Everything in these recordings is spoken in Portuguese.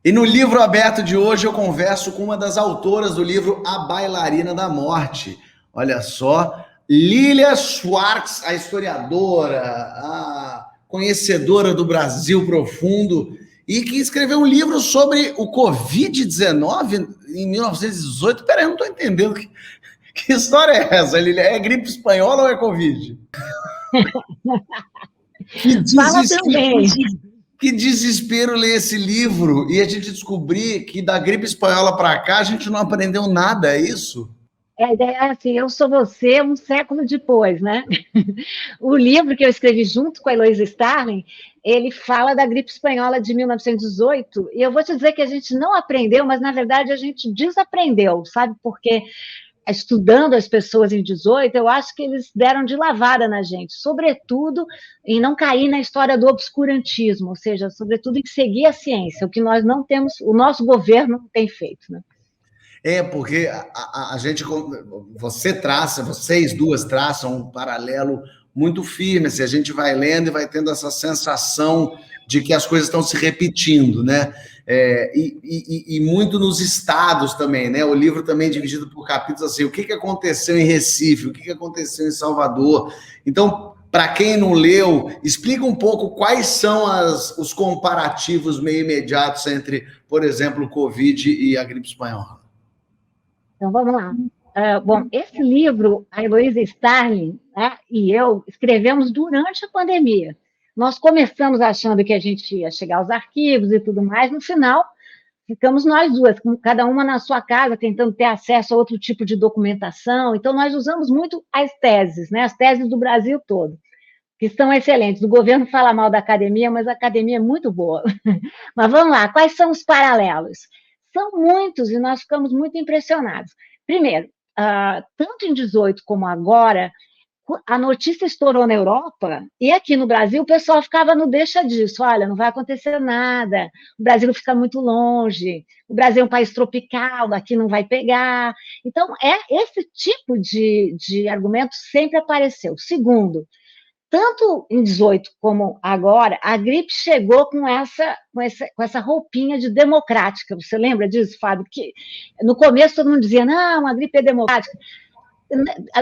E no livro aberto de hoje eu converso com uma das autoras do livro A Bailarina da Morte. Olha só, Lilia Schwartz, a historiadora, a conhecedora do Brasil profundo, e que escreveu um livro sobre o Covid-19 em 1918. Peraí, eu não estou entendendo. Que história é essa, Lilia? É gripe espanhola ou é Covid? Fala também. Que desespero ler esse livro e a gente descobrir que da gripe espanhola para cá a gente não aprendeu nada, é isso? A ideia é assim, eu sou você um século depois, né? O livro que eu escrevi junto com a Heloísa Starling, ele fala da gripe espanhola de 1918, e eu vou te dizer que a gente não aprendeu, mas na verdade a gente desaprendeu, sabe? Porque estudando as pessoas em 18, eu acho que eles deram de lavada na gente, sobretudo em não cair na história do obscurantismo, ou seja, sobretudo em seguir a ciência, o que nós não temos, o nosso governo tem feito, né? Porque a gente, vocês duas traçam um paralelo muito firme, assim, a gente vai lendo e vai tendo essa sensação de que as coisas estão se repetindo, né? E muito nos estados também, né? O livro também é dividido por capítulos assim, o que aconteceu em Recife, o que aconteceu em Salvador. Então, para quem não leu, explica um pouco quais são os comparativos meio imediatos entre, por exemplo, o Covid e a gripe espanhola. Então, vamos lá. Bom, esse livro, a Heloísa Starling, né, e eu escrevemos durante a pandemia. Nós começamos achando que a gente ia chegar aos arquivos e tudo mais, no final, ficamos nós duas, cada uma na sua casa, tentando ter acesso a outro tipo de documentação. Então, nós usamos muito as teses, né, as teses do Brasil todo, que são excelentes. O governo fala mal da academia, mas a academia é muito boa. Mas vamos lá, quais são os paralelos? São muitos e nós ficamos muito impressionados. Primeiro, tanto em 18 como agora, a notícia estourou na Europa e aqui no Brasil o pessoal ficava no deixa disso, olha, não vai acontecer nada, o Brasil fica muito longe, o Brasil é um país tropical, aqui não vai pegar. Então, esse tipo de argumento sempre apareceu. Segundo, tanto em 18 como agora, a gripe chegou com essa roupinha de democrática. Você lembra disso, Fábio? Que no começo todo mundo dizia, não, a gripe é democrática.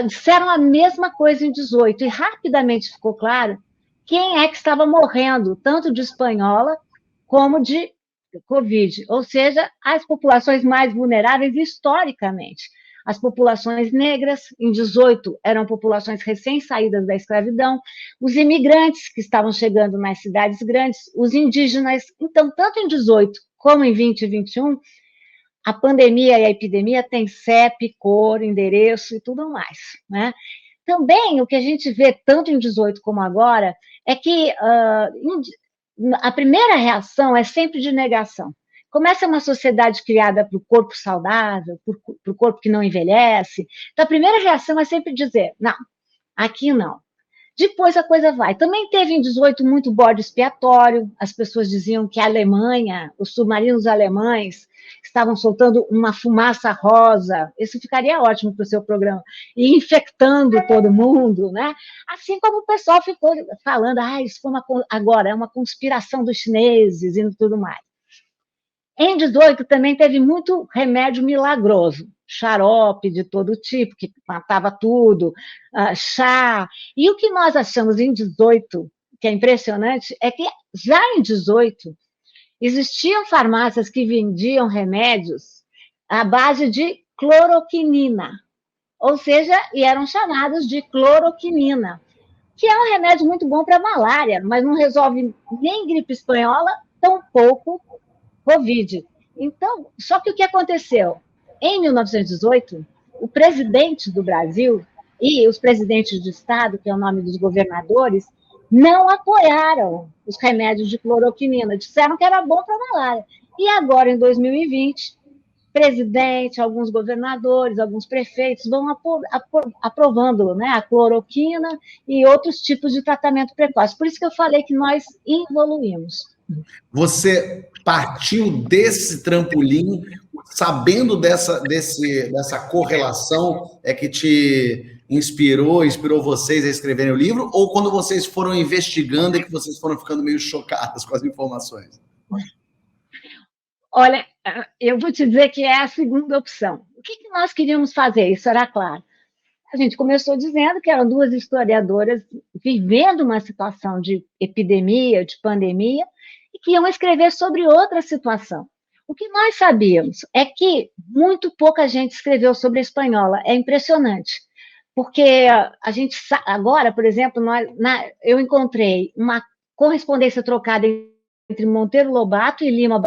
Disseram a mesma coisa em 18 e rapidamente ficou claro quem é que estava morrendo, tanto de espanhola como de Covid, ou seja, as populações mais vulneráveis historicamente. As populações negras, em 18, eram populações recém-saídas da escravidão, os imigrantes que estavam chegando nas cidades grandes, os indígenas. Então, tanto em 18 como em 20 e 21, a pandemia e a epidemia têm CEP, cor, endereço e tudo mais, né? Também, o que a gente vê tanto em 18 como agora, é que a primeira reação é sempre de negação. Começa uma sociedade criada para o corpo saudável, para o corpo que não envelhece. Então, a primeira reação é sempre dizer, não, aqui não. Depois a coisa vai. Também teve em 18 muito bode expiatório, as pessoas diziam que a Alemanha, os submarinos alemães, estavam soltando uma fumaça rosa, isso ficaria ótimo para o seu programa, e infectando todo mundo, né? Assim como o pessoal ficou falando, isso foi agora é uma conspiração dos chineses e tudo mais. Em 18 também teve muito remédio milagroso, xarope de todo tipo, que matava tudo, chá. E o que nós achamos em 18, que é impressionante, é que já em 18 existiam farmácias que vendiam remédios à base de cloroquinina, ou seja, e eram chamados de cloroquinina, que é um remédio muito bom para malária, mas não resolve nem gripe espanhola, tampouco Covid. Então, só que o que aconteceu? Em 1918, o presidente do Brasil e os presidentes de Estado, que é o nome dos governadores, não apoiaram os remédios de cloroquinina, disseram que era bom para a malária. E agora, em 2020, presidente, alguns governadores, alguns prefeitos vão aprovando, né, a cloroquina e outros tipos de tratamento precoce. Por isso que eu falei que nós evoluímos. Você partiu desse trampolim, sabendo dessa correlação, é que te inspirou vocês a escreverem o livro, ou quando vocês foram investigando é que vocês foram ficando meio chocadas com as informações? Olha, eu vou te dizer que é a segunda opção. O que nós queríamos fazer? Isso era claro. A gente começou dizendo que eram duas historiadoras vivendo uma situação de epidemia, de pandemia, e que iam escrever sobre outra situação. O que nós sabíamos é que muito pouca gente escreveu sobre a espanhola. É impressionante, porque a gente agora, por exemplo, eu encontrei uma correspondência trocada entre Monteiro Lobato e Lima,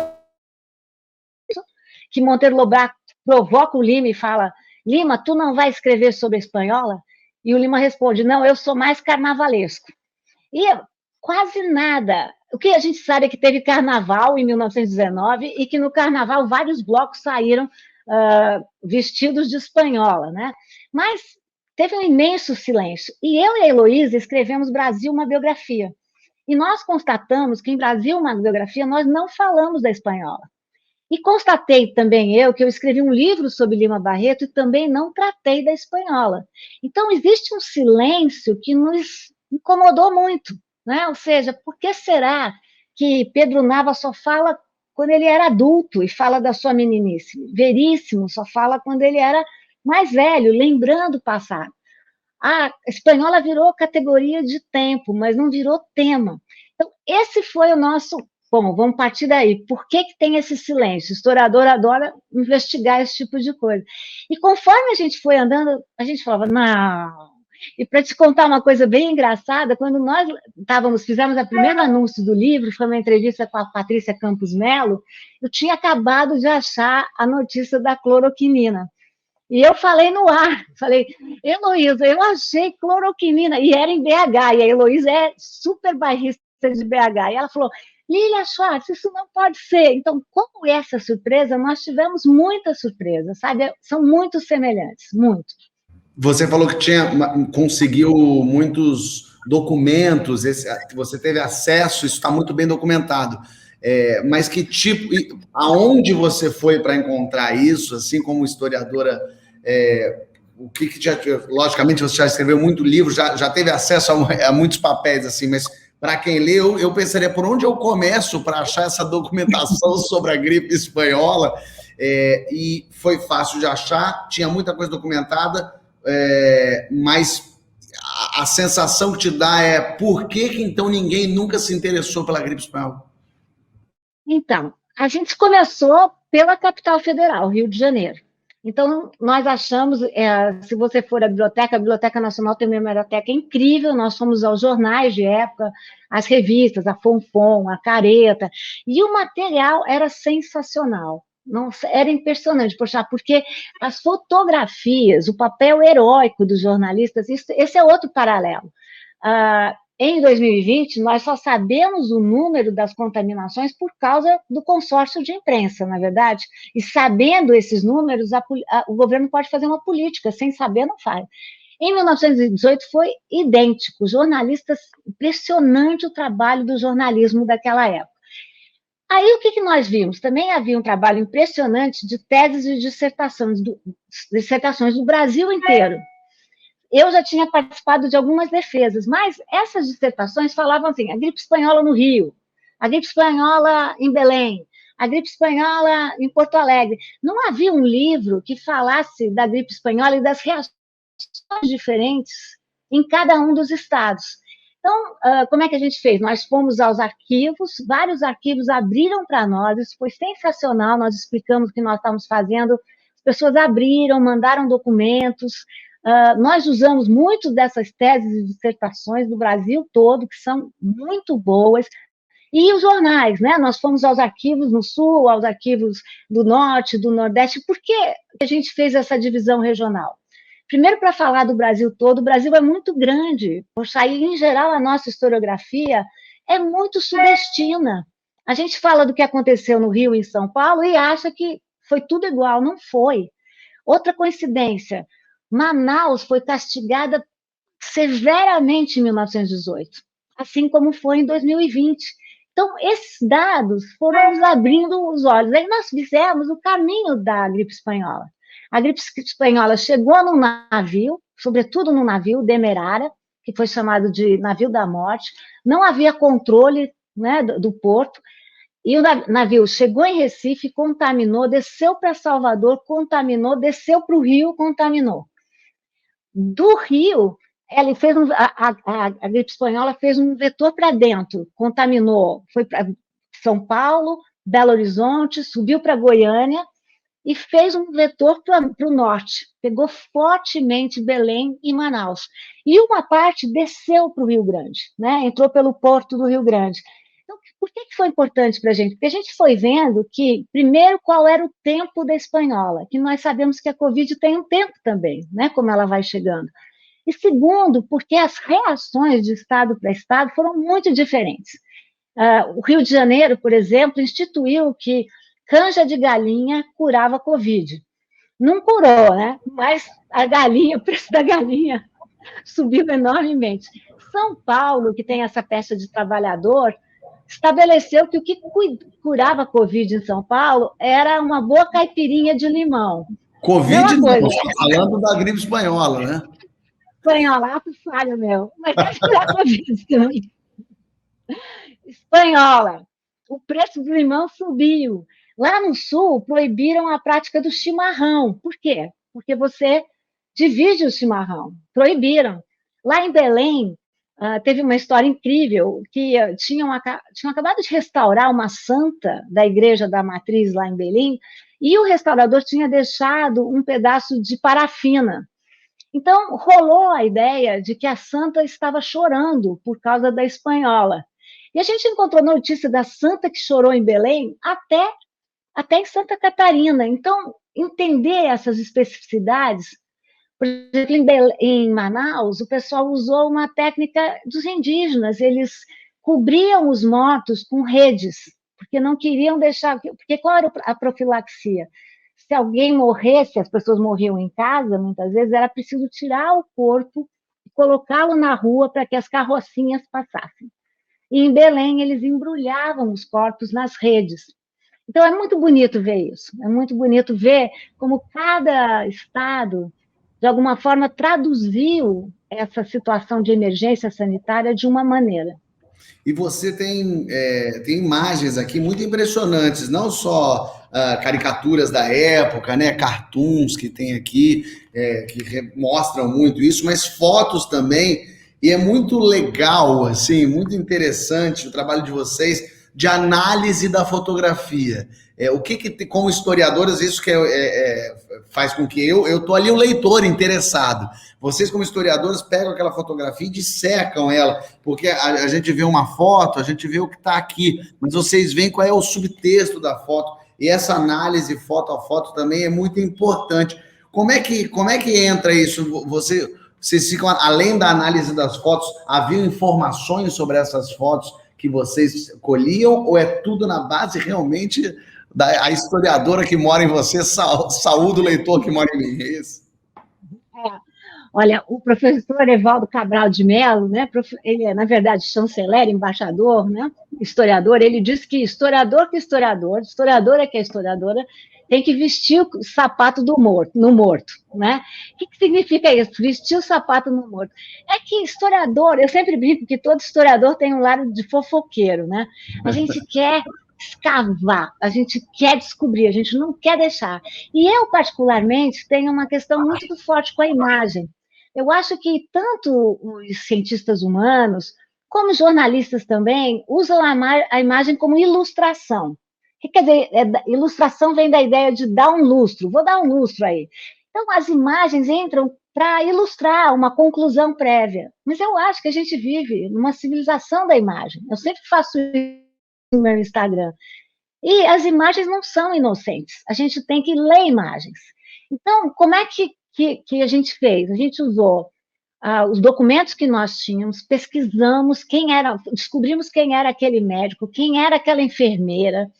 que Monteiro Lobato provoca o Lima e fala: Lima, tu não vai escrever sobre a espanhola? E o Lima responde: não, eu sou mais carnavalesco. E quase nada. O que a gente sabe é que teve carnaval em 1919 e que no carnaval vários blocos saíram vestidos de espanhola, né? Mas teve um imenso silêncio. E eu e a Heloísa escrevemos Brasil, uma biografia. E nós constatamos que em Brasil, uma biografia, nós não falamos da espanhola. E constatei também eu que eu escrevi um livro sobre Lima Barreto e também não tratei da espanhola. Então, existe um silêncio que nos incomodou muito, né? Ou seja, por que será que Pedro Nava só fala quando ele era adulto e fala da sua meninice? Veríssimo só fala quando ele era mais velho, lembrando o passado. A espanhola virou categoria de tempo, mas não virou tema. Então, esse foi o nosso... Bom, vamos partir daí. Por que tem esse silêncio? O historiador adora investigar esse tipo de coisa. E conforme a gente foi andando, a gente falava, não. E para te contar uma coisa bem engraçada, quando nós fizemos o primeiro anúncio do livro, foi uma entrevista com a Patrícia Campos Melo, eu tinha acabado de achar a notícia da cloroquinina. E eu falei no ar, falei, Heloísa, eu achei cloroquinina, e era em BH, e a Heloísa é super bairrista de BH, e ela falou, Lília Schwartz, isso não pode ser. Então, como essa surpresa, nós tivemos muitas surpresas, sabe? São muito semelhantes, muito. Você falou que conseguiu muitos documentos, você teve acesso, isso está muito bem documentado. Mas que tipo, aonde você foi para encontrar isso, assim como historiadora, o que logicamente você já escreveu muito livro, já teve acesso a muitos papéis, assim, mas para quem lê, eu pensaria por onde eu começo para achar essa documentação sobre a gripe espanhola, e foi fácil de achar, tinha muita coisa documentada, mas a sensação que te dá é por que então ninguém nunca se interessou pela gripe espanhola? Então, a gente começou pela capital federal, Rio de Janeiro. Então, nós achamos, se você for à biblioteca, a Biblioteca Nacional tem uma biblioteca incrível, nós fomos aos jornais de época, às revistas, a Fonfon, a Careta, e o material era sensacional. Não, era impressionante, poxa, porque as fotografias, o papel heróico dos jornalistas, esse é outro paralelo. Em 2020, nós só sabemos o número das contaminações por causa do consórcio de imprensa, na verdade, e sabendo esses números, o governo pode fazer uma política, sem saber não faz. Em 1918 foi idêntico, jornalistas, impressionante o trabalho do jornalismo daquela época. Aí o que nós vimos? Também havia um trabalho impressionante de teses e dissertações do Brasil inteiro. Eu já tinha participado de algumas defesas, mas essas dissertações falavam assim, a gripe espanhola no Rio, a gripe espanhola em Belém, a gripe espanhola em Porto Alegre. Não havia um livro que falasse da gripe espanhola e das reações diferentes em cada um dos estados. Então, como é que a gente fez? Nós fomos aos arquivos, vários arquivos abriram para nós, isso foi sensacional, nós explicamos o que nós estávamos fazendo, as pessoas abriram, mandaram documentos, nós usamos muito dessas teses e dissertações do Brasil todo, que são muito boas, e os jornais, né? Nós fomos aos arquivos no Sul, aos arquivos do Norte, do Nordeste. Por que a gente fez essa divisão regional? Primeiro, para falar do Brasil todo, o Brasil é muito grande, poxa, e em geral a nossa historiografia é muito sudestina. A gente fala do que aconteceu no Rio e em São Paulo e acha que foi tudo igual, não foi. Outra coincidência, Manaus foi castigada severamente em 1918, assim como foi em 2020. Então, esses dados foram nos abrindo os olhos. Aí nós fizemos o caminho da gripe espanhola. A gripe espanhola chegou num navio, sobretudo no navio Demerara, que foi chamado de navio da morte, não havia controle, né, do porto, E o navio chegou em Recife, contaminou, desceu para Salvador, contaminou, desceu para o Rio, contaminou. Do Rio, ela fez a gripe espanhola fez um vetor para dentro, contaminou, foi para São Paulo, Belo Horizonte, subiu para Goiânia e fez um vetor para o norte, pegou fortemente Belém e Manaus. E uma parte desceu para o Rio Grande, né? Entrou pelo porto do Rio Grande. Então, por que foi importante para a gente? Porque a gente foi vendo que, primeiro, qual era o tempo da espanhola, que nós sabemos que a Covid tem um tempo também, né? Como ela vai chegando. E segundo, porque as reações de estado para estado foram muito diferentes. O Rio de Janeiro, por exemplo, instituiu que canja de galinha curava Covid. Não curou, né? Mas a galinha, o preço da galinha subiu enormemente. São Paulo, que tem essa peça de trabalhador, estabeleceu que o que curava Covid em São Paulo era uma boa caipirinha de limão. Covid não, falando da gripe espanhola, né? Espanhola, falho meu, mas deve curar Covid também. Espanhola, o preço do limão subiu. Lá no Sul, proibiram a prática do chimarrão. Por quê? Porque você divide o chimarrão. Proibiram. Lá em Belém, teve uma história incrível, que tinham acabado de restaurar uma santa da Igreja da Matriz lá em Belém, e o restaurador tinha deixado um pedaço de parafina. Então, rolou a ideia de que a santa estava chorando por causa da espanhola. E a gente encontrou notícia da santa que chorou em Belém até em Santa Catarina. Então, entender essas especificidades, por exemplo, em Manaus, o pessoal usou uma técnica dos indígenas, eles cobriam os mortos com redes, porque não queriam deixar... Porque qual era a profilaxia? Se alguém morresse, as pessoas morriam em casa, muitas vezes, era preciso tirar o corpo e colocá-lo na rua para que as carrocinhas passassem. E em Belém, eles embrulhavam os corpos nas redes. Então, é muito bonito ver isso, é muito bonito ver como cada estado, de alguma forma, traduziu essa situação de emergência sanitária de uma maneira. E você tem imagens aqui muito impressionantes, não só caricaturas da época, né, cartoons que tem aqui, que mostram muito isso, mas fotos também, e é muito legal, assim, muito interessante o trabalho de vocês de análise da fotografia. O que como historiadoras, isso que faz com que eu tô ali um leitor interessado. Vocês, como historiadores, pegam aquela fotografia e dissecam ela, porque a gente vê uma foto, a gente vê o que está aqui, mas vocês veem qual é o subtexto da foto, e essa análise foto a foto também é muito importante. Como é que entra isso? Vocês ficam, além da análise das fotos, havia informações sobre essas fotos que vocês colhiam, ou é tudo na base realmente da historiadora que mora em você, saúde o leitor que mora em mim? É isso? Olha, o professor Evaldo Cabral de Mello, né, ele é, na verdade, chanceler, embaixador, né, historiador, ele diz que historiador historiadora que é historiadora, tem que vestir o sapato no morto, né? O que significa isso? Vestir o sapato no morto. É que historiador, eu sempre brinco que todo historiador tem um lado de fofoqueiro, né? A gente quer escavar, a gente quer descobrir, a gente não quer deixar. E eu, particularmente, tenho uma questão muito forte com a imagem. Eu acho que tanto os cientistas humanos, como jornalistas também, usam a imagem como ilustração. O que quer dizer? Ilustração vem da ideia de dar um lustro. Vou dar um lustro aí. Então, as imagens entram para ilustrar uma conclusão prévia. Mas eu acho que a gente vive numa civilização da imagem. Eu sempre faço isso no meu Instagram. E as imagens não são inocentes. A gente tem que ler imagens. Então, como é que a gente fez? A gente usou os documentos que nós tínhamos, pesquisamos descobrimos quem era aquele médico, quem era aquela enfermeira,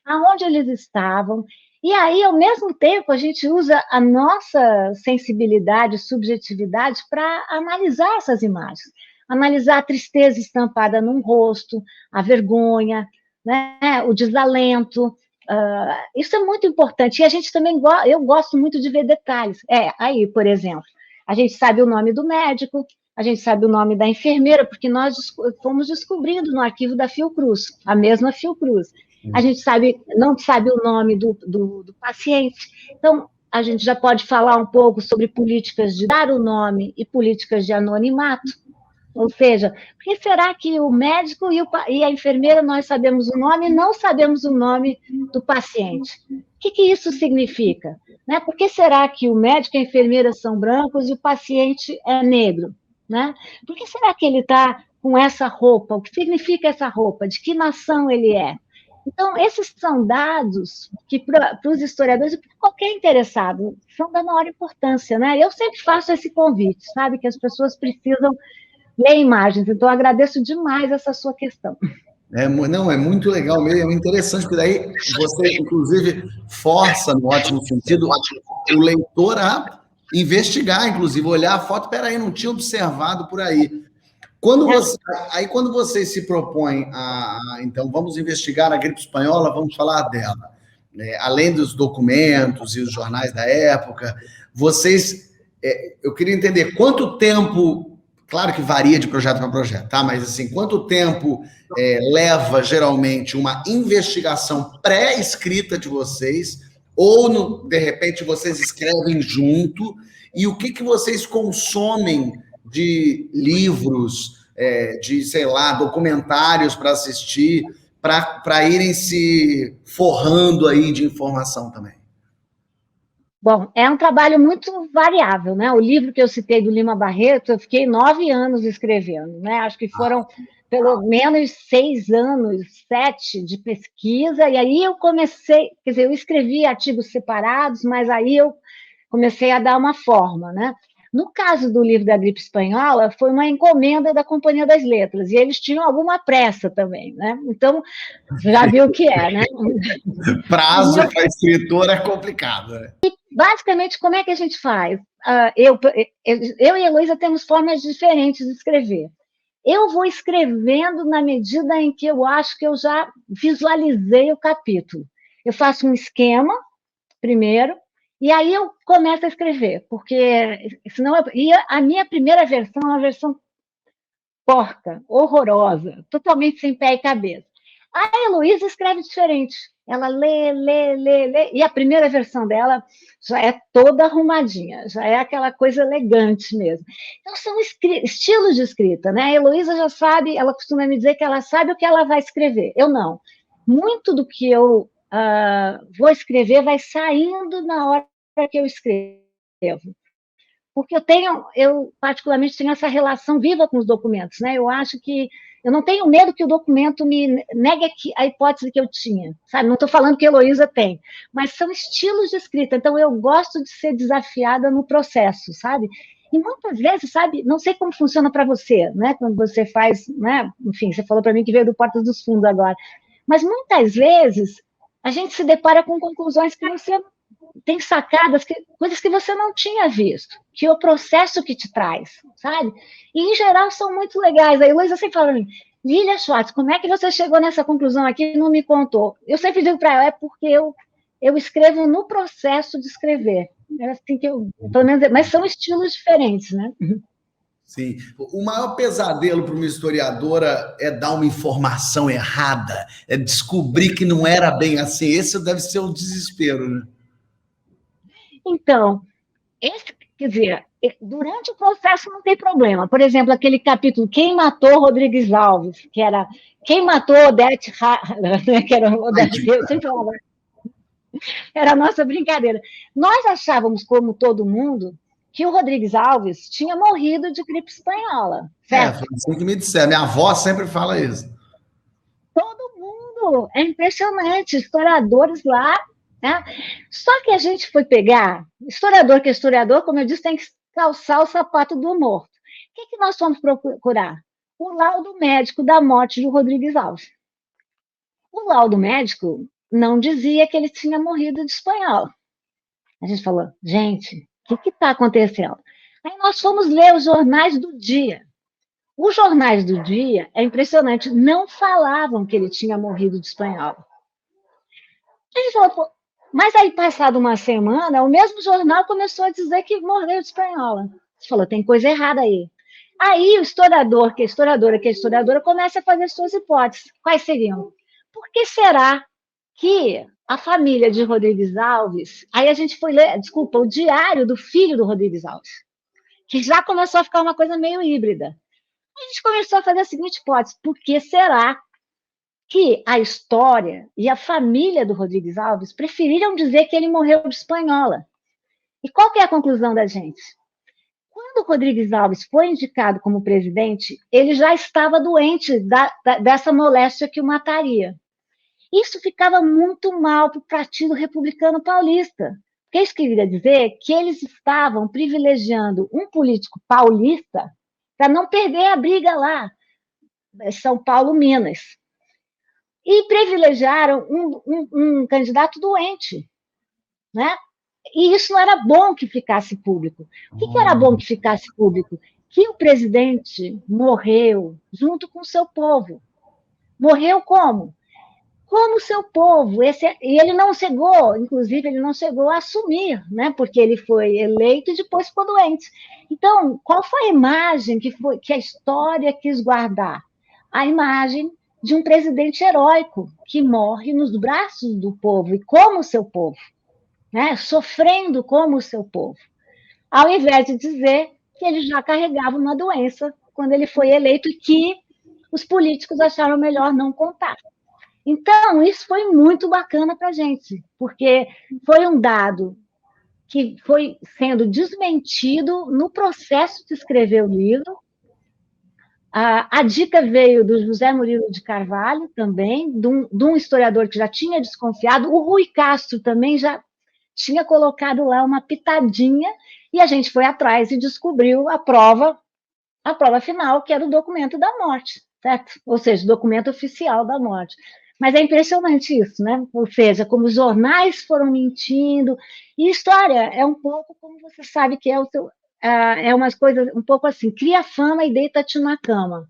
aonde eles estavam, e aí, ao mesmo tempo, a gente usa a nossa sensibilidade, subjetividade para analisar essas imagens, analisar a tristeza estampada num rosto, a vergonha, né, o desalento. Isso é muito importante, e a gente também, eu gosto muito de ver detalhes. Aí, por exemplo, a gente sabe o nome do médico, a gente sabe o nome da enfermeira, porque nós fomos descobrindo no arquivo da Fiocruz, a mesma Fiocruz. A gente não sabe o nome do paciente. Então, a gente já pode falar um pouco sobre políticas de dar o nome e políticas de anonimato. Ou seja, por que será que o médico e a enfermeira nós sabemos o nome e não sabemos o nome do paciente? O que isso significa? Né? Por que será que o médico e a enfermeira são brancos e o paciente é negro? Né? Por que será que ele está com essa roupa? O que significa essa roupa? De que nação ele é? Então, esses são dados que, para os historiadores, e para qualquer interessado, são da maior importância. Né? Eu sempre faço esse convite, sabe? Que as pessoas precisam ler imagens. Então, agradeço demais essa sua questão. Não, é muito legal mesmo, é interessante, porque daí você, inclusive, força, no ótimo sentido, o leitor a investigar, inclusive, olhar a foto, peraí, não tinha observado por aí. Quando você se propõe então, vamos investigar a gripe espanhola, vamos falar dela, né? Além dos documentos e os jornais da época, eu queria entender quanto tempo, claro que varia de projeto para projeto, tá? Mas assim, quanto tempo leva geralmente uma investigação pré-escrita de vocês, ou de repente vocês escrevem junto, e o que vocês consomem de livros, de, sei lá, documentários para assistir, para irem se forrando aí de informação também? Bom, é um trabalho muito variável, né? O livro que eu citei do Lima Barreto, eu fiquei 9 anos escrevendo, né? Acho que foram pelo menos 6 anos, 7 de pesquisa, e aí eu comecei, quer dizer, eu escrevi artigos separados, mas aí eu comecei a dar uma forma, né? No caso do livro da gripe espanhola, foi uma encomenda da Companhia das Letras, e eles tinham alguma pressa também, né? Então, já viu o que é, né? Prazo para escritor é complicado, né? Basicamente, como é que a gente faz? Eu e a Heloísa temos formas diferentes de escrever. Eu vou escrevendo na medida em que eu acho que eu já visualizei o capítulo. Eu faço um esquema, primeiro, e aí eu começo a escrever, porque senão e a minha primeira versão é uma versão porca, horrorosa, totalmente sem pé e cabeça. A Heloísa escreve diferente. Ela lê, e a primeira versão dela já é toda arrumadinha, já é aquela coisa elegante mesmo. Então, são estilos de escrita, né? A Heloísa já sabe, ela costuma me dizer que ela sabe o que ela vai escrever. Eu não. Muito do que eu vou escrever vai saindo na hora que eu escrevo. Porque eu particularmente tenho essa relação viva com os documentos, né? Eu acho que eu não tenho medo que o documento me negue a hipótese que eu tinha, sabe? Não estou falando que a Heloísa tem, mas são estilos de escrita, então eu gosto de ser desafiada no processo, sabe? E muitas vezes, sabe, não sei como funciona para você, né? Quando você faz, né? Enfim, você falou para mim que veio do Portas dos Fundos agora, mas muitas vezes a gente se depara com conclusões que você tem sacadas, coisas que você não tinha visto, que é o processo que te traz, sabe? E, em geral, são muito legais. A Heloísa sempre fala para mim, Lília Schwartz, como é que você chegou nessa conclusão aqui e não me contou? Eu sempre digo para ela, é porque eu escrevo no processo de escrever. É assim que pelo menos, mas são estilos diferentes, né? Sim. O maior pesadelo para uma historiadora é dar uma informação errada, é descobrir que não era bem assim. Esse deve ser o desespero, né? Então, quer dizer, durante o processo não tem problema. Por exemplo, aquele capítulo Quem Matou Rodrigues Alves, que era Quem Matou Odete, que era Odete, eu sempre falava, era a nossa brincadeira. Nós achávamos, como todo mundo, que o Rodrigues Alves tinha morrido de gripe espanhola, certo? Foi assim que me disseram. Minha avó sempre fala isso. Todo mundo, é impressionante, historiadores lá, né? Só que a gente foi pegar, historiador que é historiador, como eu disse, tem que calçar o sapato do morto. O que nós fomos procurar? O laudo médico da morte de Rodrigues Alves. O laudo médico não dizia que ele tinha morrido de espanhola. A gente falou, gente, o que está acontecendo? Aí nós fomos ler os jornais do dia. Os jornais do dia, é impressionante, não falavam que ele tinha morrido de espanhola. A gente falou, pô, mas aí, passado uma semana, o mesmo jornal começou a dizer que morreu de espanhola. A gente falou, tem coisa errada aí. Aí o historiador, que é historiadora, começa a fazer suas hipóteses. Quais seriam? Por que será que a família de Rodrigues Alves... Aí a gente foi ler, desculpa, o diário do filho do Rodrigues Alves, que já começou a ficar uma coisa meio híbrida. A gente começou a fazer a seguinte hipótese: por que será que a história e a família do Rodrigues Alves preferiram dizer que ele morreu de espanhola? E qual que é a conclusão da gente? Quando o Rodrigues Alves foi indicado como presidente, ele já estava doente dessa moléstia que o mataria. Isso ficava muito mal para o Partido Republicano Paulista, porque isso queria dizer que eles estavam privilegiando um político paulista para não perder a briga lá, São Paulo-Minas. E privilegiaram um candidato doente, né? E isso não era bom que ficasse público. O que era bom que ficasse público? Que o presidente morreu junto com o seu povo. Morreu como? Como o seu povo. E ele não chegou, inclusive, ele não chegou a assumir, né? Porque ele foi eleito e depois ficou doente. Então, qual foi a imagem que a história quis guardar? A imagem de um presidente heróico que morre nos braços do povo e como o seu povo, né? Sofrendo como o seu povo, ao invés de dizer que ele já carregava uma doença quando ele foi eleito e que os políticos acharam melhor não contar. Então, isso foi muito bacana para a gente, porque foi um dado que foi sendo desmentido no processo de escrever o livro. A dica veio do José Murilo de Carvalho também, de um historiador que já tinha desconfiado. O Rui Castro também já tinha colocado lá uma pitadinha, e a gente foi atrás e descobriu a prova final, que era o documento da morte, certo? Ou seja, o documento oficial da morte. Mas é impressionante isso, né? Ou seja, como os jornais foram mentindo. E história é um pouco como você sabe que é o seu... é umas coisas um pouco assim, cria fama e deita-te na cama.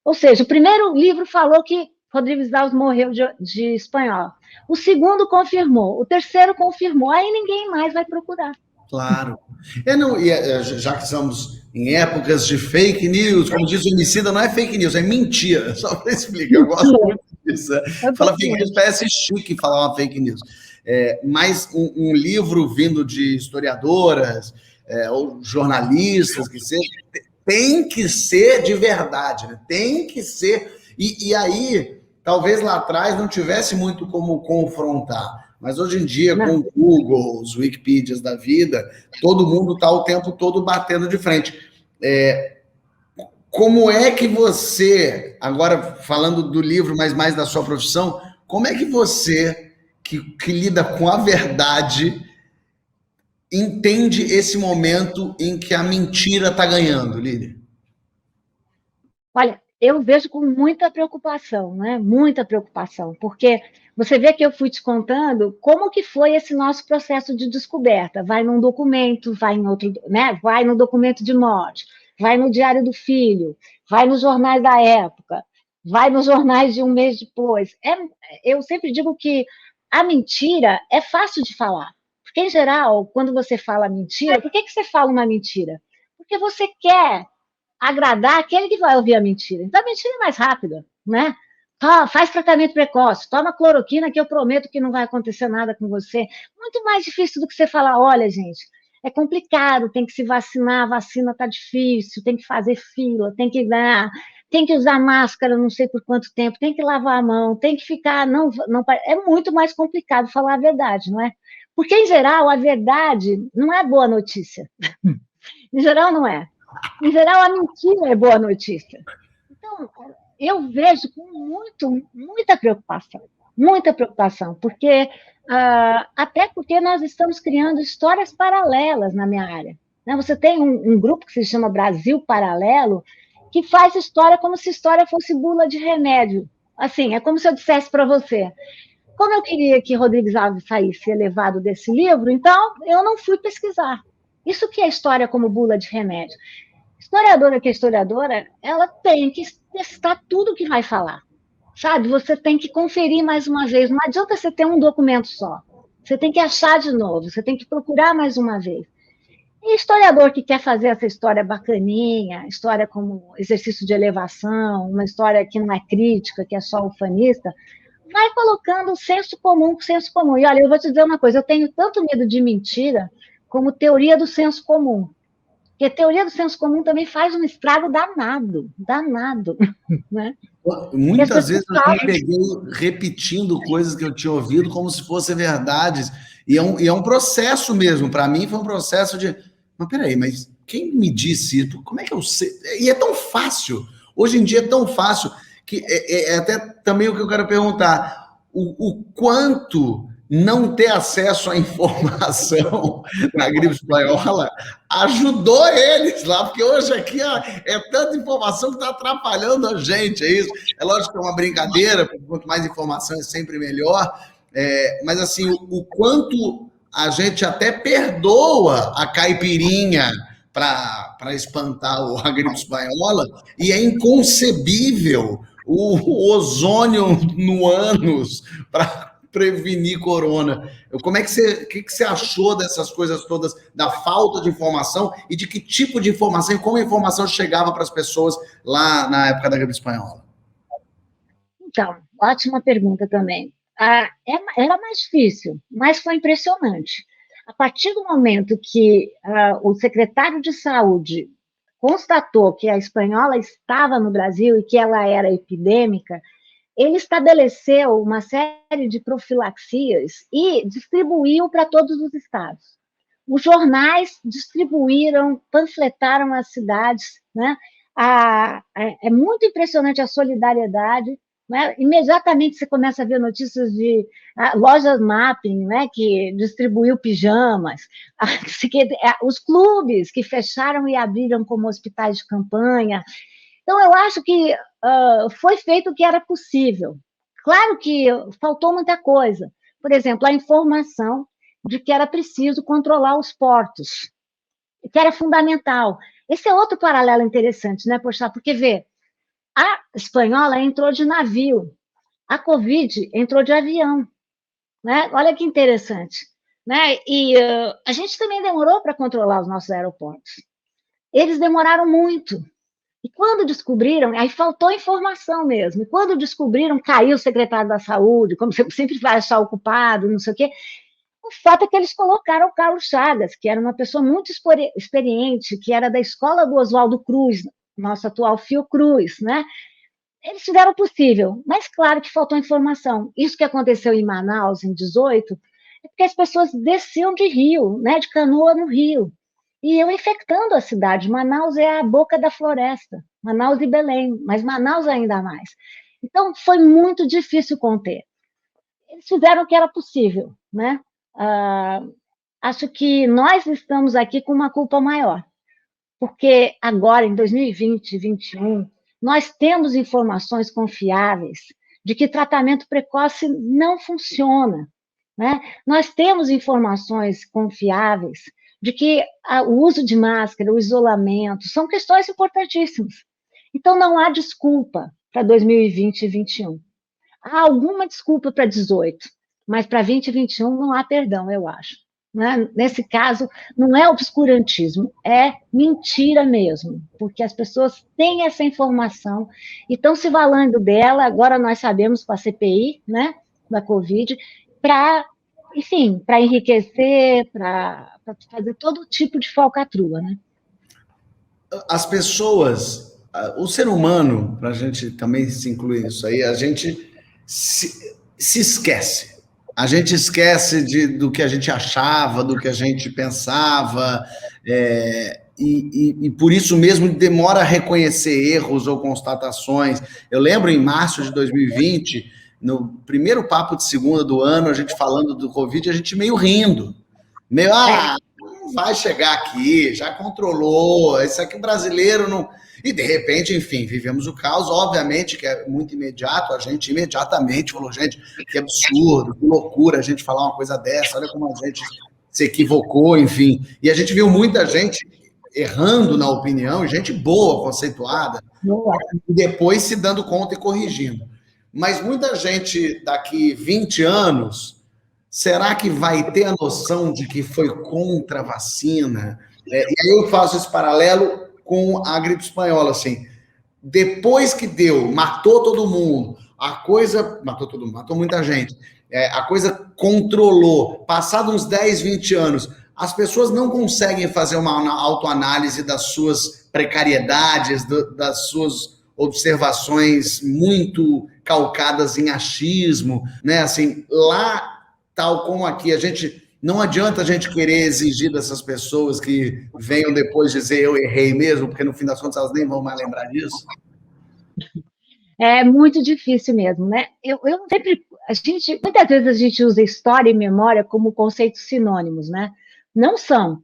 Ou seja, o primeiro livro falou que Rodrigues Alves morreu de espanhol. O segundo confirmou, o terceiro confirmou, aí ninguém mais vai procurar. Claro. Não, já que estamos em épocas de fake news, como diz o Emicida, não é fake news, é mentira. Só para explicar, eu gosto muito disso. Fala fake news, parece chique falar uma fake news. Mas um livro vindo de historiadoras ou jornalistas, que seja, tem que ser de verdade, né? Tem que ser. E aí, talvez lá atrás não tivesse muito como confrontar. Mas hoje em dia, com o Google, os Wikipedias da vida, todo mundo está o tempo todo batendo de frente. Como é que você, agora falando do livro, mas mais da sua profissão, como é que você, que lida com a verdade, entende esse momento em que a mentira está ganhando, Lília? Olha, eu vejo com muita preocupação, né? Muita preocupação, porque você vê que eu fui te contando como que foi esse nosso processo de descoberta. Vai num documento, vai em outro, né? Vai no documento de morte, vai no diário do filho, vai nos jornais da época, vai nos jornais de um mês depois. Eu sempre digo que a mentira é fácil de falar, porque, em geral, quando você fala mentira, por que você fala uma mentira? Porque você quer agradar aquele que vai ouvir a mentira. Então, a mentira é mais rápida, né? Faz tratamento precoce, toma cloroquina que eu prometo que não vai acontecer nada com você. Muito mais difícil do que você falar, olha, gente, é complicado, tem que se vacinar, a vacina está difícil, tem que fazer fila, tem que usar máscara não sei por quanto tempo, tem que lavar a mão, tem que ficar... é muito mais complicado falar a verdade, não é? Porque, em geral, a verdade não é boa notícia. Em geral, não é. Em geral, a mentira é boa notícia. Então, eu vejo com muita preocupação, porque até porque nós estamos criando histórias paralelas na minha área. Né? Você tem um grupo que se chama Brasil Paralelo, que faz história como se história fosse bula de remédio. Assim, é como se eu dissesse para você, como eu queria que Rodrigues Alves saísse elevado desse livro, então eu não fui pesquisar. Isso que é história como bula de remédio. Historiadora que é historiadora, ela tem que testar tudo que vai falar, sabe? Você tem que conferir mais uma vez. Não adianta você ter um documento só. Você tem que achar de novo, você tem que procurar mais uma vez. E historiador que quer fazer essa história bacaninha, história como exercício de elevação, uma história que não é crítica, que é só ufanista, vai colocando o senso comum com senso comum. E olha, eu vou te dizer uma coisa, eu tenho tanto medo de mentira como teoria do senso comum. Porque a teoria do senso comum também faz um estrago danado, danado, né? Muitas vezes eu me peguei repetindo coisas que eu tinha ouvido como se fossem verdades. E é um processo mesmo. Para mim foi um processo de... Mas peraí, mas quem me disse isso? Como é que eu sei? E é tão fácil. Hoje em dia é tão fácil que é até também o que eu quero perguntar. O quanto não ter acesso à informação na gripe espanhola ajudou eles lá, porque hoje aqui é tanta informação que está atrapalhando a gente, é isso. É lógico que é uma brincadeira, quanto mais informação é sempre melhor, mas assim, o quanto a gente até perdoa a caipirinha para espantar a gripe espanhola, e é inconcebível o ozônio no ânus para prevenir corona. Como é que que você achou dessas coisas todas, da falta de informação e de que tipo de informação e como a informação chegava para as pessoas lá na época da gripe espanhola? Então, ótima pergunta também. Era mais difícil, mas foi impressionante. A partir do momento que o secretário de Saúde constatou que a espanhola estava no Brasil e que ela era epidêmica, ele estabeleceu uma série de profilaxias e distribuiu para todos os estados. Os jornais distribuíram, panfletaram as cidades, né? É muito impressionante a solidariedade, né? Imediatamente você começa a ver notícias de lojas Mapping, né, que distribuiu pijamas, os clubes que fecharam e abriram como hospitais de campanha. Então, eu acho que foi feito o que era possível. Claro que faltou muita coisa. Por exemplo, a informação de que era preciso controlar os portos, que era fundamental. Esse é outro paralelo interessante, né, Poxa? Porque, vê, a espanhola entrou de navio, a Covid entrou de avião. Né? Olha que interessante. Né? E a gente também demorou para controlar os nossos aeroportos. Eles demoraram muito. E quando descobriram, aí faltou informação mesmo. E quando descobriram, caiu o secretário da Saúde, como sempre vai achar o culpado, não sei o quê. O fato é que eles colocaram o Carlos Chagas, que era uma pessoa muito experiente, que era da escola do Oswaldo Cruz, nosso atual Fiocruz, né? Eles fizeram o possível, mas claro que faltou informação. Isso que aconteceu em Manaus, em 18, é porque as pessoas desciam de rio, né, de canoa no rio, e iam infectando a cidade. Manaus é a boca da floresta, Manaus e Belém, mas Manaus ainda mais. Então, foi muito difícil conter. Eles fizeram o que era possível, né? Acho que nós estamos aqui com uma culpa maior, porque agora, em 2020, 2021, nós temos informações confiáveis de que tratamento precoce não funciona. Né? Nós temos informações confiáveis de que o uso de máscara, o isolamento, são questões importantíssimas. Então, não há desculpa para 2020 e 2021. Há alguma desculpa para 18, mas para 20 e 21 não há perdão, eu acho. Né? Nesse caso, não é obscurantismo, é mentira mesmo, porque as pessoas têm essa informação e estão se valendo dela, agora nós sabemos com a CPI, né, da Covid, para, enfim, para enriquecer, para fazer todo tipo de falcatrua. Né? As pessoas, o ser humano, para a gente também se incluir isso aí, a gente se esquece. A gente esquece do que a gente achava, do que a gente pensava, e por isso mesmo demora a reconhecer erros ou constatações. Eu lembro em março de 2020, no primeiro papo de segunda do ano, a gente falando do Covid, a gente meio rindo, meio, não vai chegar aqui, já controlou, isso aqui o brasileiro não... E, de repente, enfim, vivemos o caos, obviamente, que é muito imediato, a gente imediatamente falou, gente, que absurdo, que loucura a gente falar uma coisa dessa, olha como a gente se equivocou, enfim. E a gente viu muita gente errando na opinião, gente boa, conceituada, e depois se dando conta e corrigindo. Mas muita gente daqui 20 anos, será que vai ter a noção de que foi contra a vacina? E aí eu faço esse paralelo com a gripe espanhola, assim, depois que matou todo mundo, a coisa matou todo mundo, matou muita gente. A coisa controlou. Passado uns 10, 20 anos, as pessoas não conseguem fazer uma autoanálise das suas precariedades, das suas observações muito calcadas em achismo, né? Assim, lá, tal como aqui, não adianta a gente querer exigir dessas pessoas que venham depois dizer eu errei mesmo, porque no fim das contas elas nem vão mais lembrar disso. É muito difícil mesmo, né? Eu sempre, muitas vezes a gente usa história e memória como conceitos sinônimos, né? Não são.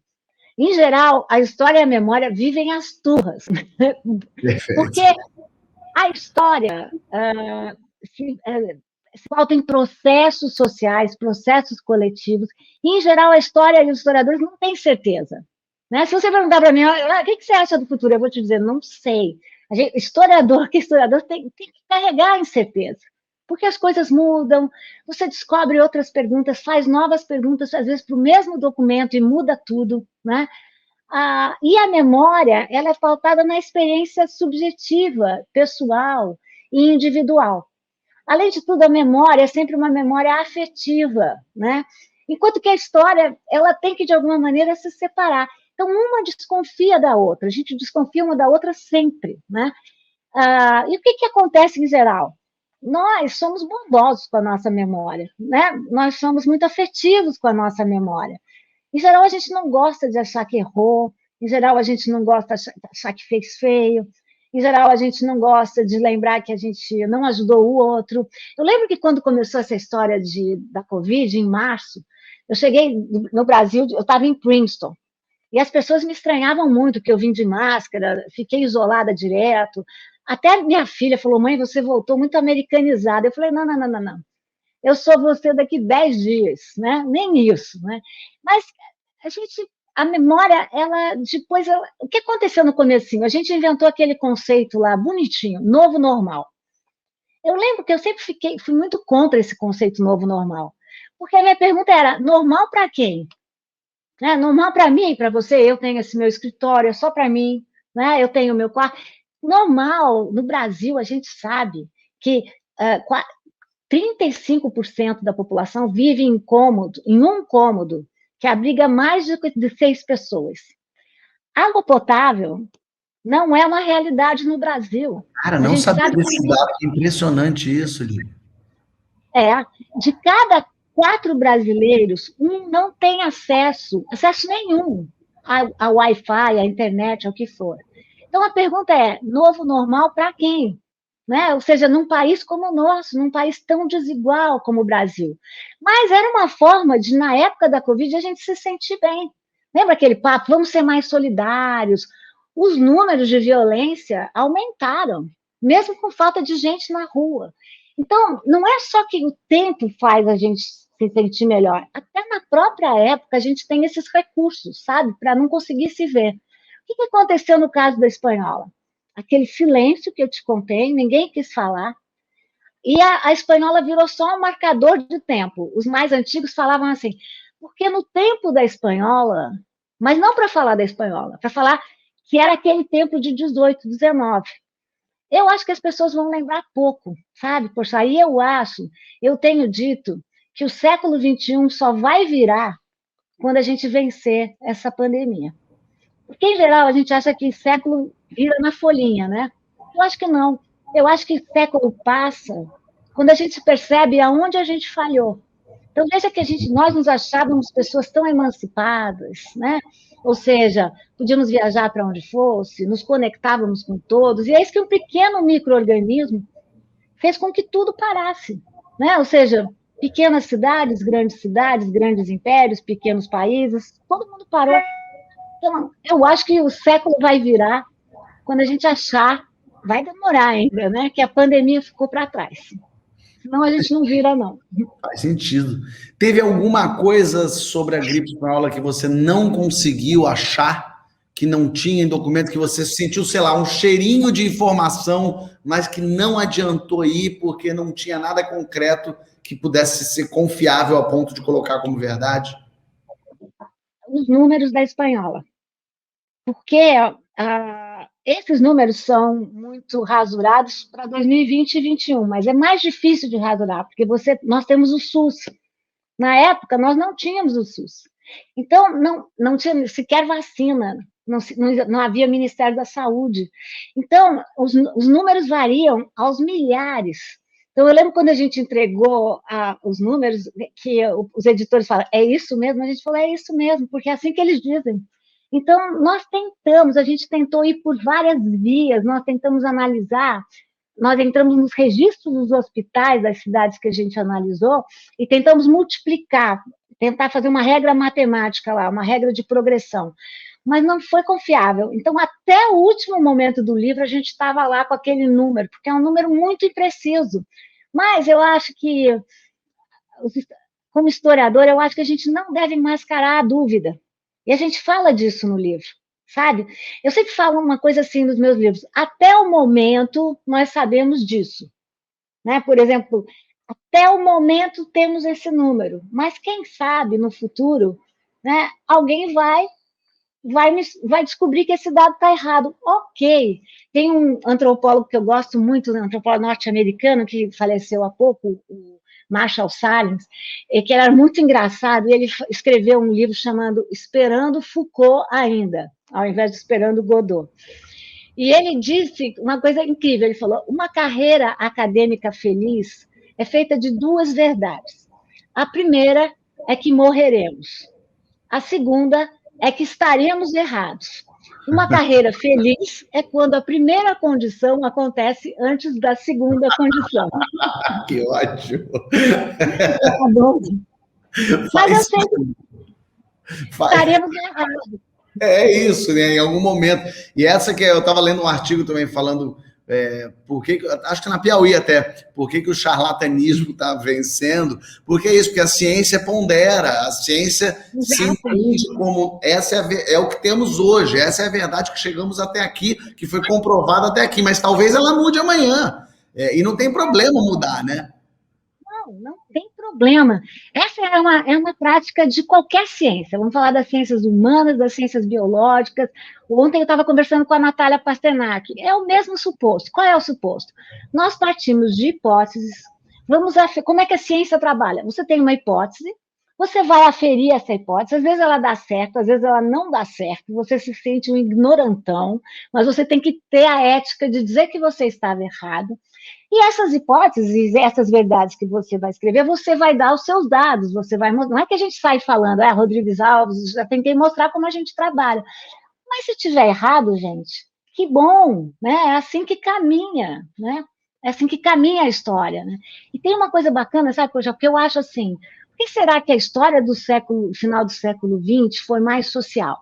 Em geral, a história e a memória vivem as turras, porque Perfeito. a história se pauta em processos sociais, processos coletivos, e, em geral, a história e os historiadores não têm certeza. Né? Se você perguntar para mim, o que você acha do futuro? Eu vou te dizer, não sei. Historiador tem que carregar a incerteza, porque as coisas mudam, você descobre outras perguntas, faz novas perguntas, às vezes, para o mesmo documento e muda tudo, né? E a memória, ela é pautada na experiência subjetiva, pessoal e individual. Além de tudo, a memória é sempre uma memória afetiva, né? Enquanto que a história, ela tem que, de alguma maneira, se separar. Então, uma desconfia da outra, a gente desconfia uma da outra sempre, né? E o que acontece em geral? Nós somos bondosos com a nossa memória, né? Nós somos muito afetivos com a nossa memória. Em geral, a gente não gosta de achar que errou, em geral, a gente não gosta de achar que fez feio, em geral, a gente não gosta de lembrar que a gente não ajudou o outro. Eu lembro que quando começou essa história da Covid, em março, eu cheguei no Brasil, eu estava em Princeton, e as pessoas me estranhavam muito, que eu vim de máscara, fiquei isolada direto. Até minha filha falou, mãe, você voltou muito americanizada. Eu falei, não, não, não, não, não. Eu sou você daqui 10 dias, né? Nem isso, né? Mas a memória, o que aconteceu no comecinho? A gente inventou aquele conceito lá, bonitinho, novo normal. Eu lembro que eu sempre fui muito contra esse conceito novo normal, porque a minha pergunta era, normal para quem? Né? Normal para mim, para você, eu tenho esse meu escritório, é só para mim, né? Eu tenho o meu quarto. Normal, no Brasil, a gente sabe que 35% da população vive em um cômodo que abriga mais de 6 pessoas. Água potável não é uma realidade no Brasil. Cara, A não gente sabia sabe desse dado, que impressionante isso, Lívia. de cada 4 brasileiros, um não tem acesso nenhum ao Wi-Fi, à internet, ao que for. Então, a pergunta é, novo normal para quem? Né? Ou seja, num país como o nosso, num país tão desigual como o Brasil. Mas era uma forma de, na época da Covid, a gente se sentir bem. Lembra aquele papo, vamos ser mais solidários? Os números de violência aumentaram, mesmo com falta de gente na rua. Então, não é só que o tempo faz a gente se sentir melhor, até na própria época a gente tem esses recursos, sabe, para não conseguir se ver. O que aconteceu no caso da espanhola? Aquele silêncio que eu te contei, ninguém quis falar, e a espanhola virou só um marcador de tempo. Os mais antigos falavam assim, porque no tempo da espanhola, mas não para falar da espanhola, para falar que era aquele tempo de 18, 19. Eu acho que as pessoas vão lembrar pouco, sabe? Poxa, aí eu tenho dito que o século XXI só vai virar quando a gente vencer essa pandemia. Porque, em geral, a gente acha que século vira na folhinha, né? Eu acho que não. Eu acho que século passa quando a gente percebe aonde a gente falhou. Então, veja que nós nos achávamos pessoas tão emancipadas, né? Ou seja, podíamos viajar para onde fosse, nos conectávamos com todos, e é isso que um pequeno micro-organismo fez com que tudo parasse, né? Ou seja, pequenas cidades, grandes impérios, pequenos países, todo mundo parou. Então, eu acho que o século vai virar quando a gente achar, vai demorar ainda, né? Que a pandemia ficou para trás. Senão a gente não vira, não. Faz sentido. Teve alguma coisa sobre a gripe espanhola que você não conseguiu achar, que não tinha em documento, que você sentiu, sei lá, um cheirinho de informação, mas que não adiantou ir porque não tinha nada concreto que pudesse ser confiável a ponto de colocar como verdade? Os números da espanhola. Porque esses números são muito rasurados para 2020 e 2021, mas é mais difícil de rasurar, porque nós temos o SUS. Na época, nós não tínhamos o SUS. Então, não tinha sequer vacina, não havia Ministério da Saúde. Então, os números variam aos milhares. Então, eu lembro quando a gente entregou os números, que os editores falam, é isso mesmo? A gente falou, é isso mesmo, porque é assim que eles dizem. Então, a gente tentou ir por várias vias, nós tentamos analisar, nós entramos nos registros dos hospitais das cidades que a gente analisou e tentamos multiplicar, tentar fazer uma regra matemática lá, uma regra de progressão, mas não foi confiável. Então, até o último momento do livro, a gente estava lá com aquele número, porque é um número muito impreciso. Mas eu acho que, como historiador, eu acho que a gente não deve mascarar a dúvida. E a gente fala disso no livro, sabe? Eu sempre falo uma coisa assim nos meus livros, até o momento nós sabemos disso, né? Por exemplo, até o momento temos esse número, mas quem sabe no futuro, né, alguém vai descobrir que esse dado está errado. Ok. Tem um antropólogo que eu gosto muito, um antropólogo norte-americano, que faleceu há pouco, o Marshall Salins, que era muito engraçado, e ele escreveu um livro chamado Esperando Foucault Ainda, ao invés de Esperando Godot. E ele disse uma coisa incrível, ele falou, uma carreira acadêmica feliz é feita de duas verdades. A primeira é que morreremos. A segunda é que estaremos errados. Uma carreira feliz é quando a primeira condição acontece antes da segunda condição. Que ótimo! Tá bom. Mas eu sei que estaremos errados. É isso, né? Em algum momento. E essa que eu estava lendo um artigo também falando acho que na Piauí até, por que o charlatanismo está vencendo? Porque é isso, porque a ciência pondera, a ciência se entende como é o que temos hoje, essa é a verdade que chegamos até aqui, que foi comprovada até aqui, mas talvez ela mude amanhã, e não tem problema mudar, né? Não tem problema. Essa é uma prática de qualquer ciência. Vamos falar das ciências humanas, das ciências biológicas. Ontem eu estava conversando com a Natália Pasternak. É o mesmo suposto. Qual é o suposto? Nós partimos de hipóteses. Como é que a ciência trabalha? Você tem uma hipótese, você vai aferir essa hipótese, às vezes ela dá certo, às vezes ela não dá certo, você se sente um ignorantão, mas você tem que ter a ética de dizer que você estava errado. E essas hipóteses, essas verdades que você vai escrever, você vai dar os seus dados, não é que a gente sai falando, Rodrigues Alves, já tentei mostrar como a gente trabalha. Mas se tiver errado, gente, que bom, né? É assim que caminha, né? É assim que caminha a história, né? E tem uma coisa bacana, sabe, porque eu acho assim, por que será que a história do final do século XX foi mais social?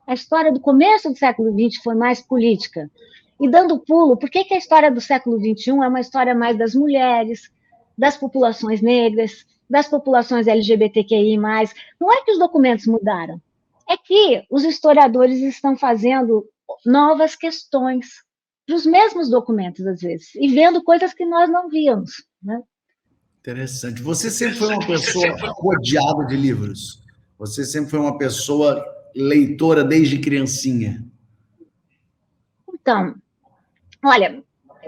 A história do começo do século XX foi mais política? E dando pulo, por que a história do século XXI é uma história mais das mulheres, das populações negras, das populações LGBTQI+. Não é que os documentos mudaram, é que os historiadores estão fazendo novas questões para os mesmos documentos, às vezes, e vendo coisas que nós não víamos, né? Interessante. Você sempre foi uma pessoa rodeada de livros? Você sempre foi uma pessoa leitora desde criancinha? Então, olha,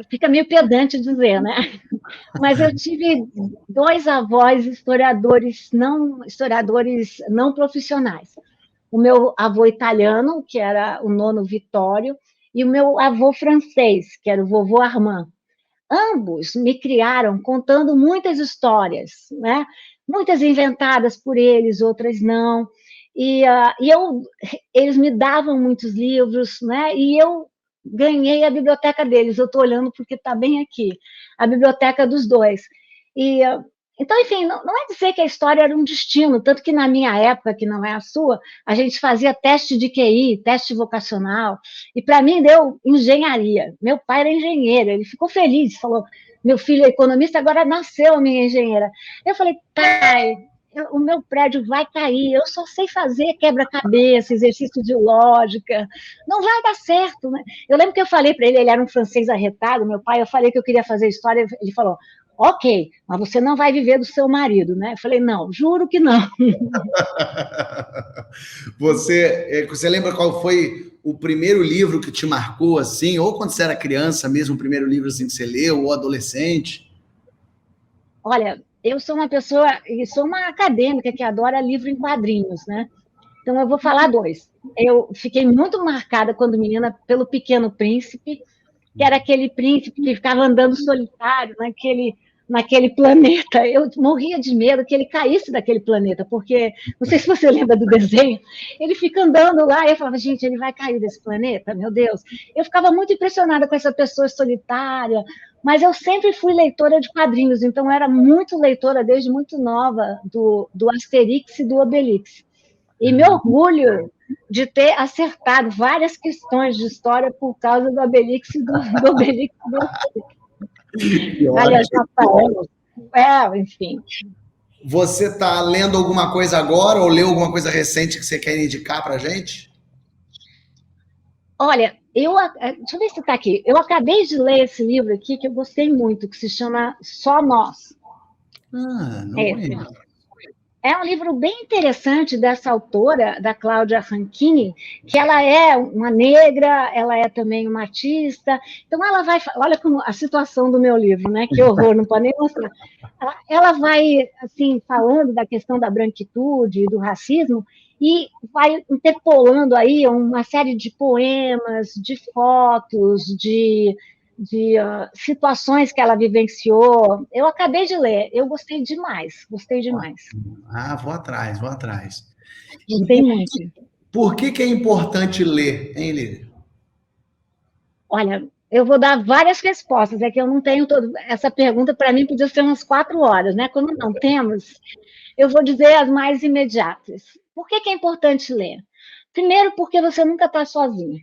fica meio pedante dizer, né? Mas eu tive dois avós historiadores não profissionais. O meu avô italiano, que era o nono Vittorio, e o meu avô francês, que era o vovô Armand. Ambos me criaram contando muitas histórias, né? Muitas inventadas por eles, outras não. Eles me davam muitos livros, né? E eu ganhei a biblioteca deles. Eu estou olhando porque está bem aqui, a biblioteca dos dois. Então, enfim, não é dizer que a história era um destino, tanto que na minha época, que não é a sua, a gente fazia teste de QI, teste vocacional, e para mim deu engenharia. Meu pai era engenheiro, ele ficou feliz, falou, meu filho é economista, agora nasceu a minha engenheira. Eu falei, pai, o meu prédio vai cair, eu só sei fazer quebra-cabeça, exercício de lógica, não vai dar certo, né? Eu lembro que eu falei para ele era um francês arretado, meu pai, eu falei que eu queria fazer história, ele falou, ok, mas você não vai viver do seu marido, né? Eu falei, não, juro que não. Você lembra qual foi o primeiro livro que te marcou, assim, ou quando você era criança mesmo, o primeiro livro assim, que você leu, ou adolescente? Olha, eu sou uma pessoa, e sou uma acadêmica que adora livro em quadrinhos, né? Então, eu vou falar dois. Eu fiquei muito marcada quando menina pelo Pequeno Príncipe, que era aquele príncipe que ficava andando solitário naquele planeta. Eu morria de medo que ele caísse daquele planeta, porque, não sei se você lembra do desenho, ele fica andando lá, e eu falava, gente, ele vai cair desse planeta, meu Deus. Eu ficava muito impressionada com essa pessoa solitária, mas eu sempre fui leitora de quadrinhos, então eu era muito leitora, desde muito nova, do Asterix e do Obelix. E me orgulho de ter acertado várias questões de história por causa do Obelix e do Obelix. Que Aliás, ótimo. Rafael, enfim. Você está lendo alguma coisa agora ou leu alguma coisa recente que você quer indicar para a gente? Olha, deixa eu ver se está aqui. Eu acabei de ler esse livro aqui que eu gostei muito, que se chama Só Nós. Ah, não É, conheço. É um livro bem interessante dessa autora, da Cláudia Rankine, que ela é uma negra, ela é também uma artista. Então, ela vai. Olha como a situação do meu livro, né? Que horror, não pode nem mostrar. Ela vai, assim, falando da questão da branquitude, do racismo, e vai interpolando aí uma série de poemas, de fotos, de situações que ela vivenciou. Eu acabei de ler, eu gostei demais, gostei demais. Ah, vou atrás, vou atrás. E Gostei muito. por que é importante ler, hein, Lívia? Olha, eu vou dar várias respostas, é que eu não tenho todo. Essa pergunta, para mim, podia ser umas 4 horas, né? Como não temos, eu vou dizer as mais imediatas. Por que é importante ler? Primeiro, porque você nunca está sozinho,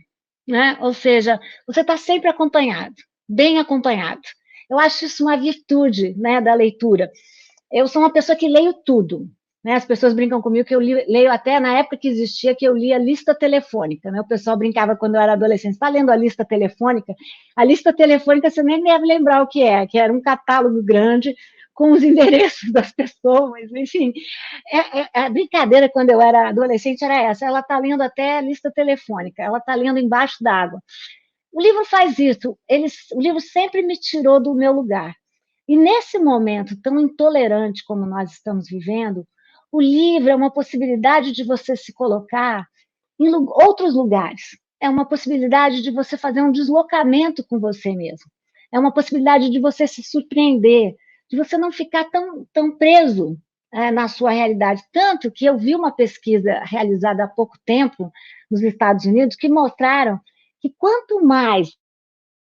né? Ou seja, você está sempre acompanhado, bem acompanhado. Eu acho isso uma virtude, né, da leitura. Eu sou uma pessoa que leio tudo. Né? As pessoas brincam comigo que eu leio até na época que existia, que eu lia lista telefônica. Né? O pessoal brincava quando eu era adolescente, está lendo a lista telefônica? A lista telefônica você nem deve lembrar o que era um catálogo grande com os endereços das pessoas, enfim. A brincadeira quando eu era adolescente era essa, ela está lendo até a lista telefônica, ela está lendo embaixo d'água. O livro faz isso, o livro sempre me tirou do meu lugar. E nesse momento tão intolerante como nós estamos vivendo, o livro é uma possibilidade de você se colocar em outros lugares. É uma possibilidade de você fazer um deslocamento com você mesmo. É uma possibilidade de você se surpreender, de você não ficar tão preso na sua realidade. Tanto que eu vi uma pesquisa realizada há pouco tempo nos Estados Unidos que mostraram que quanto mais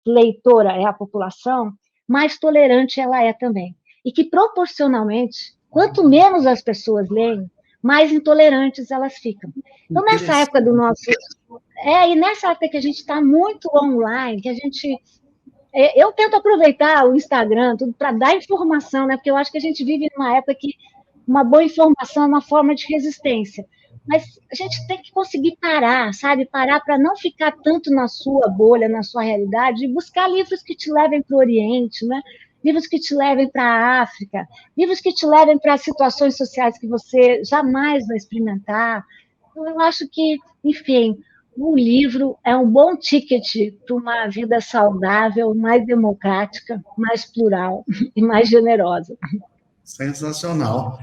leitora é a população, mais tolerante ela é também. E que, proporcionalmente, quanto menos as pessoas leem, mais intolerantes elas ficam. Então, nessa época do nosso. E nessa época que a gente está muito online, que a gente. Eu tento aproveitar o Instagram tudo para dar informação, né? Porque eu acho que a gente vive numa época que uma boa informação é uma forma de resistência. Mas a gente tem que conseguir parar, sabe? Parar para não ficar tanto na sua bolha, na sua realidade, e buscar livros que te levem para o Oriente, né? Livros que te levem para a África, livros que te levem para situações sociais que você jamais vai experimentar. Então, eu acho que, enfim, o livro é um bom ticket para uma vida saudável, mais democrática, mais plural e mais generosa. Sensacional.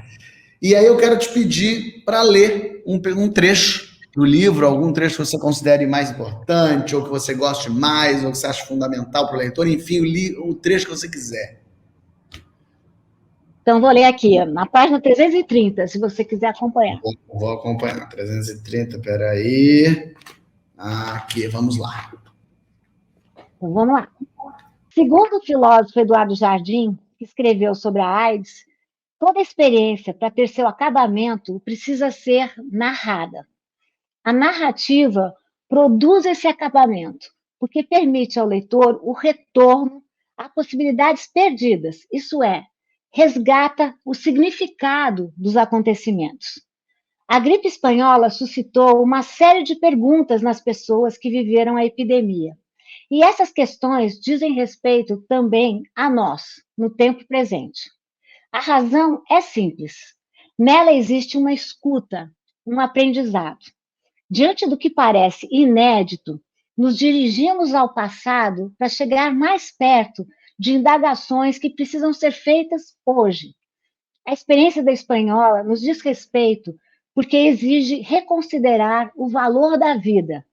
E aí eu quero te pedir para ler um trecho do livro, algum trecho que você considere mais importante, ou que você goste mais, ou que você acha fundamental para o leitor, enfim, o trecho que você quiser. Então, vou ler aqui, na página 330, se você quiser acompanhar. Vou acompanhar. 330, peraí. Aqui, vamos lá. Então, vamos lá. Segundo o filósofo Eduardo Jardim, que escreveu sobre a AIDS, toda experiência, para ter seu acabamento, precisa ser narrada. A narrativa produz esse acabamento, porque permite ao leitor o retorno a possibilidades perdidas, isso é, resgata o significado dos acontecimentos. A gripe espanhola suscitou uma série de perguntas nas pessoas que viveram a epidemia. E essas questões dizem respeito também a nós, no tempo presente. A razão é simples. Nela existe uma escuta, um aprendizado. Diante do que parece inédito, nos dirigimos ao passado para chegar mais perto de indagações que precisam ser feitas hoje. A experiência da espanhola nos diz respeito porque exige reconsiderar o valor da vida,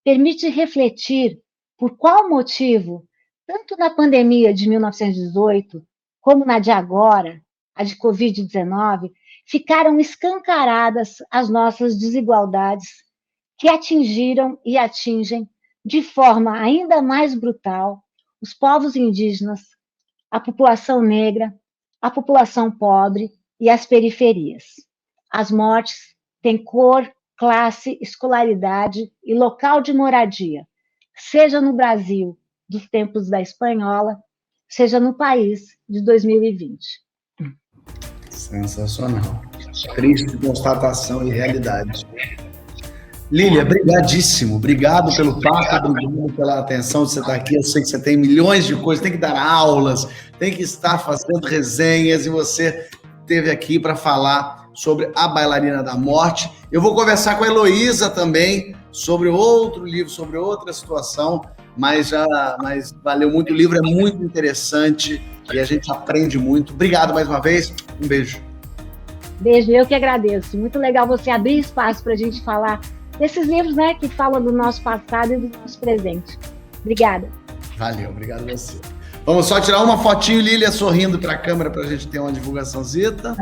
permite refletir por qual motivo, tanto na pandemia de 1918, como na de agora, a de Covid-19, ficaram escancaradas as nossas desigualdades que atingiram e atingem de forma ainda mais brutal os povos indígenas, a população negra, a população pobre e as periferias. As mortes têm cor, classe, escolaridade e local de moradia, seja no Brasil dos tempos da espanhola, seja no país de 2020. Sensacional. Triste constatação e realidade. Lília, brigadíssimo. Obrigado pelo papo, obrigado pela atenção de você estar aqui. Eu sei que você tem milhões de coisas, tem que dar aulas, tem que estar fazendo resenhas, e você esteve aqui para falar sobre A Bailarina da Morte. Eu vou conversar com a Heloísa também sobre outro livro, sobre outra situação, mas valeu muito. O livro é muito interessante e a gente aprende muito. Obrigado mais uma vez. Um beijo. Beijo, eu que agradeço. Muito legal você abrir espaço para a gente falar desses livros, né, que falam do nosso passado e do nosso presente. Obrigada. Valeu, obrigado a você. Vamos só tirar uma fotinho, Lília, sorrindo para a câmera para a gente ter uma divulgaçãozita.